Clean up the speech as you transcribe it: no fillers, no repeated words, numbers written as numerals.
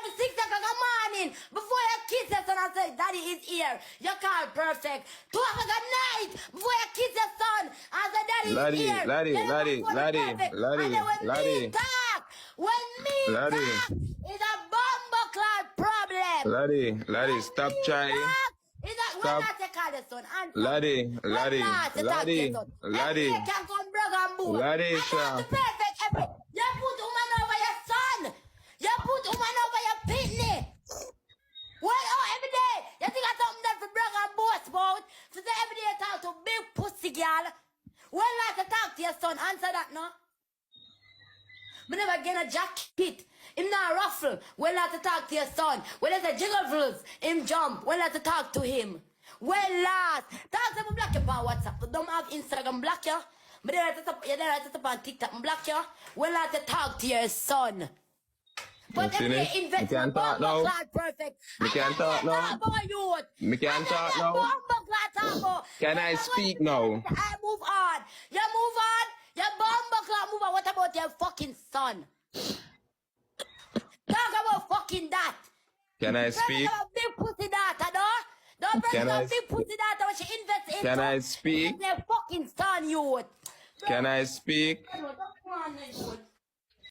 to 6 o'clock in the morning before your kids your son and say, Daddy is here. You call perfect. 2 o'clock at night before your kids your son and say, Daddy is here. When me talk, it's a bumbo cloud problem. Laddie, stop trying. Stop. Laddie. Can come brag and boo. Laddie, the perfect every. You put woman over your son. You put woman over your pitney. Well, every day. You think I something that for brag and boast about? So say every day you talk to big pussy girl. Well, like to talk to your son. Answer that, no? Me never get a jacket. Him not ruffle. Well, like to talk to your son. Well, there's a jiggles. Him jump. Well, like to talk to him. Well, last. Talk to me block you on WhatsApp. Don't have Instagram block you. But then I set up on TikTok block you. Well, like to talk to your son. But every day invest in a bumbo clad perfect. Me can't talk now. Me can't talk now. Can I speak now? I move on. You move on. Your bumbo clad move on. What about your fucking son? Talk about fucking that. Can I speak? Talk about big pussy data, no? Don't bring up big pussy data when she invests in. Can I speak? Your fucking son, you. Can I speak?